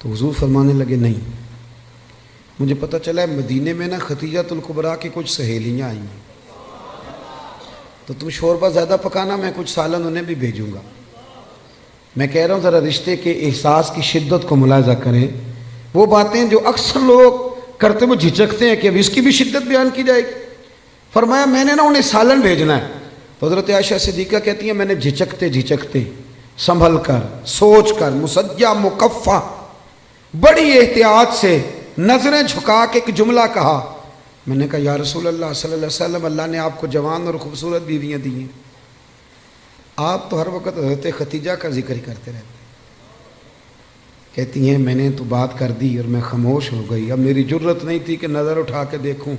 تو حضور فرمانے لگے نہیں، مجھے پتہ چلا ہے مدینے میں نا ختیجۃ الکبریٰ کی کچھ سہیلیاں آئی ہیں، تو تم شوربہ زیادہ پکانا، میں کچھ سالن انہیں بھی بھیجوں گا۔ میں کہہ رہا ہوں ذرا رشتے کے احساس کی شدت کو ملاحظہ کریں۔ وہ باتیں جو اکثر لوگ کرتے وہ جھجکتے ہیں کہ اب اس کی بھی شدت بیان کی جائے گی۔ فرمایا میں نے نا انہیں سالن بھیجنا ہے۔ تو حضرت عائشہ صدیقہ کہتی ہیں میں نے جھجکتے جھجکتے سنبھل کر سوچ کر مسجع مکفہ بڑی احتیاط سے نظریں جھکا کے ایک جملہ کہا، میں نے کہا یا رسول اللہ صلی اللہ علیہ وسلم، اللہ نے آپ کو جوان اور خوبصورت بیویاں دی ہیں، آپ تو ہر وقت حضرت ختیجہ کا ذکر ہی کرتے رہتے ہیں۔ کہتی ہیں میں نے تو بات کر دی اور میں خاموش ہو گئی، اب میری جرت نہیں تھی کہ نظر اٹھا کے دیکھوں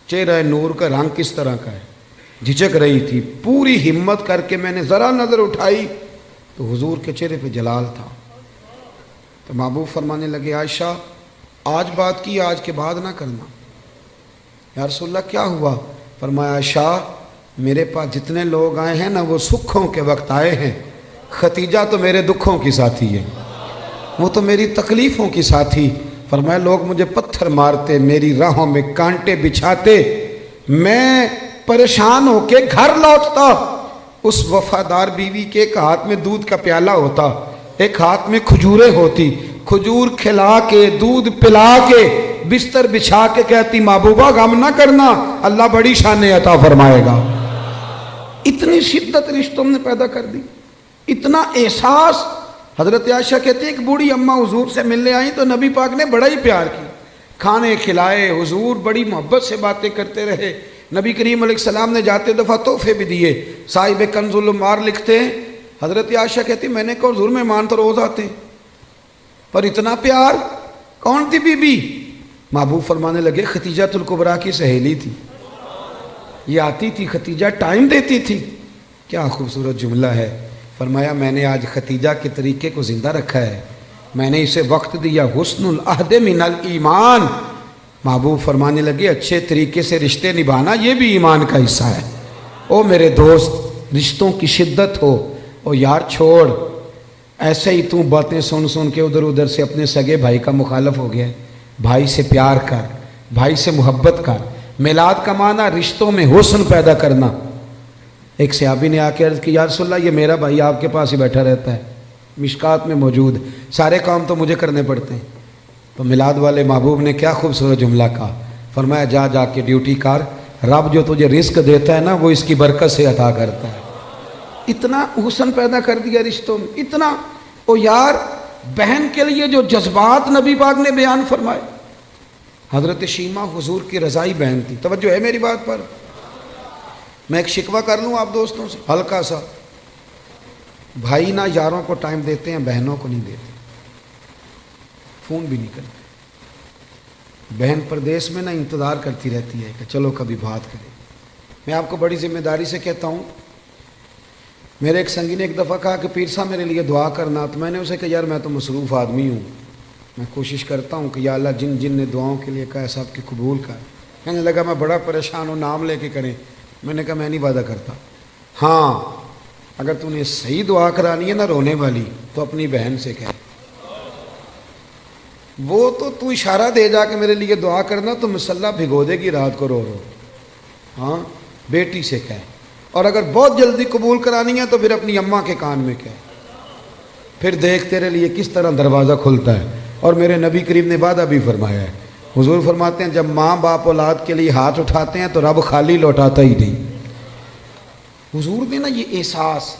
چہرہ نور کا رنگ کس طرح کا ہے، جھجک رہی تھی۔ پوری ہمت کر کے میں نے ذرا نظر اٹھائی تو حضور کے چہرے پہ جلال تھا۔ تو محبوب فرمانے لگے عائشہ آج بات کی، آج کے بعد نہ کرنا۔ یا رسول اللہ کیا ہوا؟ فرمایا عائشہ میرے پاس جتنے لوگ آئے ہیں نا وہ سکھوں کے وقت آئے ہیں، ختیجہ تو میرے دکھوں کی ساتھی ہے، وہ تو میری تکلیفوں کی ساتھی۔ فرمایا لوگ مجھے پتھر مارتے، میری راہوں میں کانٹے بچھاتے، میں پریشان ہو کے گھر لوٹتا، اس وفادار بیوی کے ایک ہاتھ میں دودھ کا پیالہ ہوتا، ایک ہاتھ میں کھجوریں ہوتی، کھجور کھلا کے دودھ پلا کے بستر بچھا کے کہتی محبوبہ غم نہ کرنا، اللہ بڑی شان عطا فرمائے گا۔ اتنی شدت رشتوں نے پیدا کر دی، اتنا احساس۔ حضرت عائشہ کہتے ہیں ایک بوڑھی اماں حضور سے ملنے آئیں تو نبی پاک نے بڑا ہی پیار کی، کھانے کھلائے، حضور بڑی محبت سے باتیں کرتے رہے۔ نبی کریم علیہ السلام نے جاتے دفعہ تحفے بھی دیے۔ صاحب کنز العمار لکھتے ہیں حضرت عائشہ کہتی میں نے کہا حضور مہمان تو روز آتے ہیں پر اتنا پیار؟ کون تھی بی بی؟ محبوب فرمانے لگے ختیجۃ الکبریٰ کی سہیلی تھی، یہ آتی تھی ختیجہ ٹائم دیتی تھی۔ کیا خوبصورت جملہ ہے۔ فرمایا میں نے آج ختیجہ کے طریقے کو زندہ رکھا ہے، میں نے اسے وقت دیا، حسن العہد من الایمان۔ محبوب فرمانے لگے اچھے طریقے سے رشتے نبھانا یہ بھی ایمان کا حصہ ہے۔ او میرے دوست رشتوں کی شدت ہو، او یار چھوڑ، ایسے ہی تو باتیں سن سن کے ادھر ادھر سے اپنے سگے بھائی کا مخالف ہو گیا ہے۔ بھائی سے پیار کر، بھائی سے محبت کر۔ میلاد کا معنی رشتوں میں حسن پیدا کرنا۔ ایک صحابی نے آ کے عرض کی یا رسول اللہ یہ میرا بھائی آپ کے پاس ہی بیٹھا رہتا ہے، مشکات میں موجود، سارے کام تو مجھے کرنے پڑتے ہیں۔ تو میلاد والے محبوب نے کیا خوبصورت جملہ کہا، فرمایا جا جا کے ڈیوٹی کر، رب جو تجھے رزق دیتا ہے نا وہ اس کی برکت سے عطا کرتا ہے۔ اتنا حسن پیدا کر دیا رشتوں میں، اتنا۔ او یار بہن کے لیے جو جذبات نبی پاک نے بیان فرمائے۔ حضرت شیمہ حضور کی رضائی بہن تھی، توجہ ہے میری بات پر؟ میں ایک شکوہ کر لوں آپ دوستوں سے ہلکا سا، بھائی نہ یاروں کو ٹائم دیتے ہیں، بہنوں کو نہیں دیتے، فون بھی نہیں کرتے۔ بہن پردیس میں نہ انتظار کرتی رہتی ہے کہ چلو کبھی بات کریں۔ میں آپ کو بڑی ذمہ داری سے کہتا ہوں، میرے ایک سنگی نے ایک دفعہ کہا کہ پیر صاحب میرے لیے دعا کرنا، تو میں نے اسے کہا یار میں تو مصروف آدمی ہوں، میں کوشش کرتا ہوں کہ یا اللہ جن جن نے دعاؤں کے لیے کہا سب کی قبول کر۔ کہنے لگا میں بڑا پریشان ہوں، نام لے کے کریں۔ میں نے کہا میں نہیں وعدہ کرتا، ہاں اگر تو نے صحیح دعا کرانی ہے نا رونے والی تو اپنی بہن سے کہہ، وہ تو اشارہ دے جا کہ میرے لیے دعا کرنا تو مسلح بھگو دے گی رات کو رو رو، ہاں بیٹی سے کہہ، اور اگر بہت جلدی قبول کرانی ہے تو پھر اپنی اماں کے کان میں کہہ، پھر دیکھ تیرے لیے کس طرح دروازہ کھلتا ہے۔ اور میرے نبی کریم نے وعدہ بھی فرمایا ہے، حضور فرماتے ہیں جب ماں باپ اولاد کے لیے ہاتھ اٹھاتے ہیں تو رب خالی لوٹاتا ہی نہیں۔ حضور نے نا یہ احساس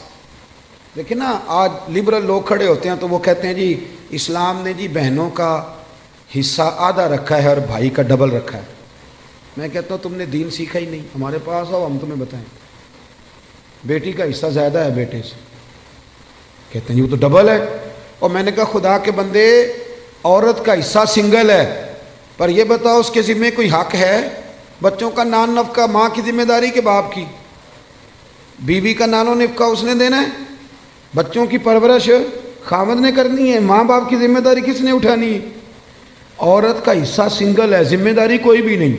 دیکھیں نا، آج لبرل لوگ کھڑے ہوتے ہیں تو وہ کہتے ہیں جی اسلام نے جی بہنوں کا حصہ آدھا رکھا ہے اور بھائی کا ڈبل رکھا ہے۔ میں کہتا ہوں تم نے دین سیکھا ہی نہیں، ہمارے پاس آؤ ہم تمہیں بتائیں۔ بیٹی کا حصہ زیادہ ہے بیٹے سے، کہتے ہیں یہ تو ڈبل ہے۔ اور میں نے کہا خدا کے بندے عورت کا حصہ سنگل ہے، پر یہ بتاؤ اس کے ذمہ کوئی حق ہے؟ بچوں کا نان نفقہ ماں کی ذمہ داری کے باپ کی؟ بیوی کا نان و نفقہ اس نے دینا ہے، بچوں کی پرورش خاوند نے کرنی ہے، ماں باپ کی ذمہ داری کس نے اٹھانی ہے؟ عورت کا حصہ سنگل ہے، ذمہ داری کوئی بھی نہیں،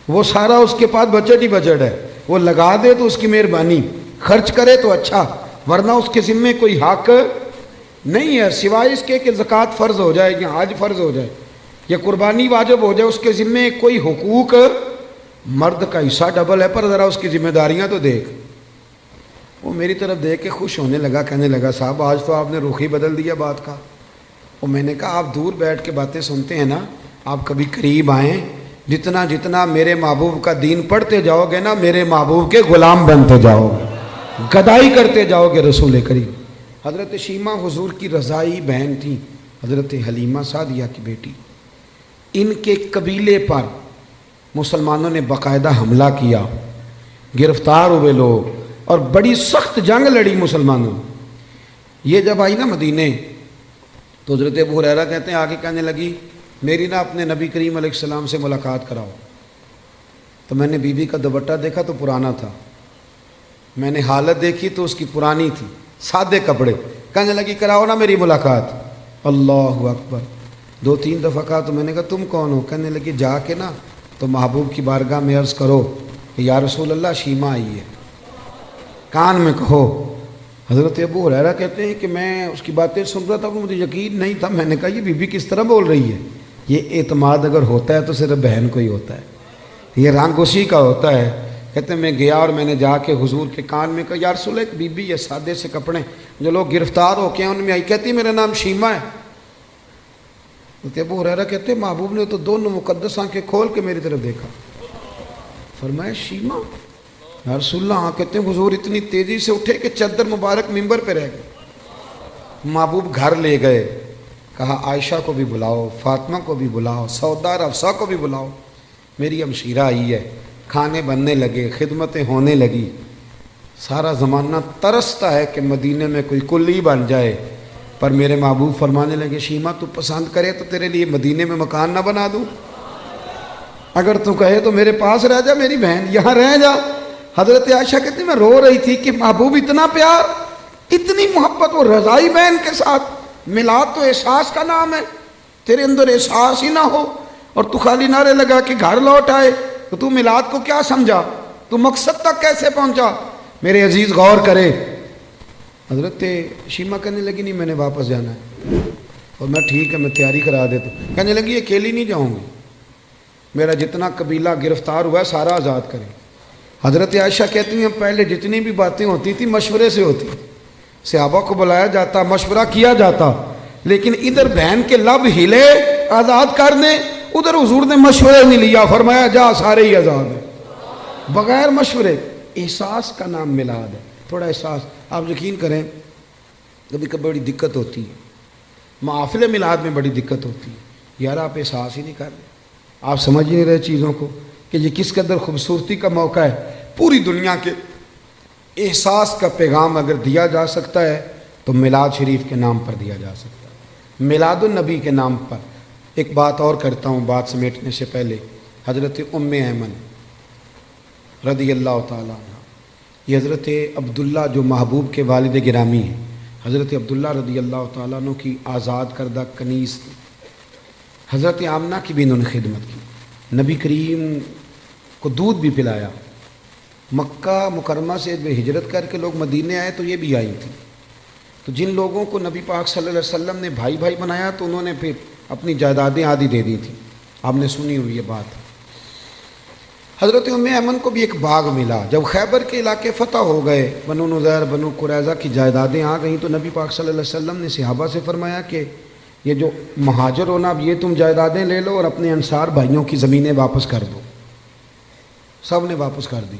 وہ سارا اس کے پاس بجٹ ہی بجٹ ہے، وہ لگا دے تو اس کی مہربانی، خرچ کرے تو اچھا، ورنہ اس کے ذمہ کوئی حق نہیں ہے سوائے اس کے کہ زکوٰۃ فرض ہو جائے یا حج فرض ہو جائے یا قربانی واجب ہو جائے، اس کے ذمے کوئی حقوق، مرد کا حصہ ڈبل ہے، پر ذرا اس کی ذمہ داریاں تو دیکھ۔ وہ میری طرف دیکھ کے خوش ہونے لگا، کہنے لگا صاحب آج تو آپ نے رخ ہی بدل دیا بات کا۔ اور میں نے کہا آپ دور بیٹھ کے باتیں سنتے ہیں نا، آپ کبھی قریب آئیں، جتنا جتنا میرے محبوب کا دین پڑھتے جاؤ گے نا، میرے محبوب کے غلام بنتے جاؤ گے، گدائی کرتے جاؤ گے رسول کریم۔ حضرت شیمہ حضور کی رضائی بہن تھی، حضرت حلیمہ سعدیہ کی بیٹی۔ ان کے قبیلے پر مسلمانوں نے باقاعدہ حملہ کیا، گرفتار ہوئے لوگ، اور بڑی سخت جنگ لڑی مسلمانوں۔ یہ جب آئی نا مدینے تو حضرت ابو ہریرہ کہتے ہیں آگے کہنے لگی میری نا اپنے نبی کریم علیہ السلام سے ملاقات کراؤ۔ تو میں نے بی بی کا دوپٹہ دیکھا تو پرانا تھا، میں نے حالت دیکھی تو اس کی پرانی تھی، سادے کپڑے۔ کہنے لگی کراؤ نا میری ملاقات۔ اللہ اکبر، 2-3 دفعہ کہا تو میں نے کہا تم کون ہو؟ کہنے لگی جا کے نا تو محبوب کی بارگاہ میں عرض کرو کہ یا رسول اللہ شیمہ آئی ہے، کان میں کہو۔ حضرت ابو ہریرہ کہتے ہیں کہ میں اس کی باتیں سن رہا تھا، مجھے یقین نہیں تھا، میں نے کہا یہ بی بی کس طرح بول رہی ہے؟ یہ اعتماد اگر ہوتا ہے تو صرف بہن کو ہی ہوتا ہے، یہ رنگ اسی کا ہوتا ہے۔ کہتے ہیں میں گیا اور میں نے جا کے حضور کے کان میں کہا یا رسول اللہ ایک بی بی یہ سادے سے کپڑے جو لوگ گرفتار ہو کے ہیں ان میں آئی، کہتی میرا نام شیمہ ہے۔ ابو ہریرہ کہتے ہیں محبوب نے تو دونوں مقدس آنکھیں کھول کے میری طرف دیکھا، فرمایا شیمہ؟ یا رسول اللہ ہاں۔ کہتے ہیں حضور اتنی تیزی سے اٹھے کہ چادر مبارک منبر پہ رہ گئے۔ محبوب گھر لے گئے، کہا عائشہ کو بھی بلاؤ، فاطمہ کو بھی بلاؤ، سودا اور حفصہ کو بھی بلاؤ، میری ہمشیرہ آئی ہے۔ کھانے بننے لگے، خدمتیں ہونے لگی۔ سارا زمانہ ترستا ہے کہ مدینے میں کوئی کلی بن جائے، پر میرے محبوب فرمانے لگے شیمہ تو پسند کرے تو تیرے لیے مدینے میں مکان نہ بنا دوں، اگر تو کہے تو میرے پاس رہ جا میری بہن، یہاں رہ جا۔ حضرت عائشہ کہتی میں رو رہی تھی کہ محبوب اتنا پیار، اتنی محبت، وہ رضائی بہن کے ساتھ۔ میلاد تو احساس کا نام ہے، تیرے اندر احساس ہی نہ ہو اور تو خالی نعرے لگا کہ گھر لوٹ آئے، تو تو میلاد کو کیا سمجھا؟ تو مقصد تک کیسے پہنچا؟ میرے عزیز غور کرے۔ حضرت شیمہ کہنے لگی نہیں میں نے واپس جانا ہے، اور میں ٹھیک ہے میں تیاری کرا دیتا ہوں۔ کہنے لگی اکیلی نہیں جاؤں گی، میرا جتنا قبیلہ گرفتار ہوا ہے سارا آزاد کریں۔ حضرت عائشہ کہتی ہیں پہلے جتنی بھی باتیں ہوتی تھی مشورے سے ہوتی، صحابہ کو بلایا جاتا، مشورہ کیا جاتا، لیکن ادھر بہن کے لب ہلے آزاد کرنے، ادھر حضور نے مشورے نہیں لیا، فرمایا جا سارے ہی آزاد ہیں بغیر مشورے۔ احساس کا نام میلاد ہے، تھوڑا احساس۔ آپ یقین کریں کبھی کبھی بڑی دقت ہوتی ہے، محافل میلاد میں بڑی دقت ہوتی ہے، یار آپ احساس ہی نہیں کر رہے، آپ سمجھ ہی نہیں رہے چیزوں کو کہ یہ کس قدر خوبصورتی کا موقع ہے۔ پوری دنیا کے احساس کا پیغام اگر دیا جا سکتا ہے تو میلاد شریف کے نام پر دیا جا سکتا ہے، میلاد النبی کے نام پر۔ ایک بات اور کرتا ہوں بات سمیٹنے سے پہلے، حضرت ام ایمن رضی اللہ تعالیٰ عنہ، یہ حضرت عبداللہ جو محبوب کے والد گرامی ہیں، حضرت عبداللہ رضی اللہ تعالیٰ عنہ کی آزاد کردہ کنیز تھی۔ حضرت آمنہ کی بھی انہوں نے خدمت کی، نبی کریم کو دودھ بھی پلایا۔ مکہ مکرمہ سے ہجرت کر کے لوگ مدینے آئے تو یہ بھی آئی تھی، تو جن لوگوں کو نبی پاک صلی اللہ علیہ وسلم نے بھائی بھائی بنایا تو انہوں نے پھر اپنی جائیدادیں آدھی دے دی تھیں، آپ نے سنی ہوئی یہ بات۔ حضرت ام ایمن کو بھی ایک باغ ملا، جب خیبر کے علاقے فتح ہو گئے، بنو نذیر بنو قریظہ کی جائیدادیں آ گئیں، تو نبی پاک صلی اللہ علیہ وسلم نے صحابہ سے فرمایا کہ یہ جو مہاجر ہونا اب یہ تم جائیدادیں لے لو اور اپنے انصار بھائیوں کی زمینیں واپس کر دو۔ سب نے واپس کر دی۔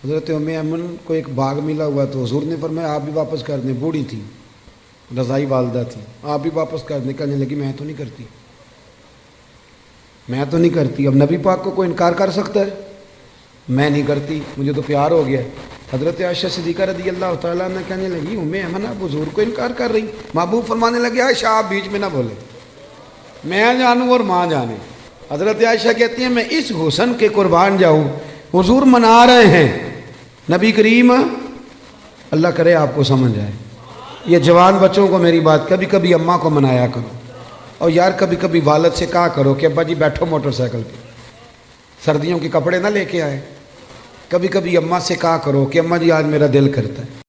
حضرت ام ایمن کو ایک باغ ملا ہوا تو حضور نے فرمایا آپ بھی واپس کر دیں، بوڑھی تھی، رضائی والدہ تھی، آپ بھی واپس کر دیں۔ کہنے لگی میں تو نہیں کرتی، میں تو نہیں کرتی۔ اب نبی پاک کو کوئی انکار کر سکتا ہے؟ میں نہیں کرتی، مجھے تو پیار ہو گیا۔ حضرت عائشہ صدیقہ رضی اللہ تعالیٰ عنہ کہنے لگی ام ایمن اب حضور کو انکار کر رہی۔ محبوب فرمانے لگے عائشہ آپ بیچ میں نہ بولے، میں جانوں اور ماں جانے۔ حضرت عائشہ کہتی ہیں میں اس حسن کے قربان جاؤں، حضور منا رہے ہیں نبی کریم، اللہ کرے آپ کو سمجھ آئے۔ یہ جوان بچوں کو میری بات، کبھی کبھی اماں کو منایا کرو، اور یار کبھی کبھی والد سے کہا کرو کہ ابا جی بیٹھو موٹر سائیکل پہ، سردیوں کے کپڑے نہ لے کے آئے۔ کبھی کبھی اماں سے کہا کرو کہ اماں جی آج میرا دل کرتا ہے۔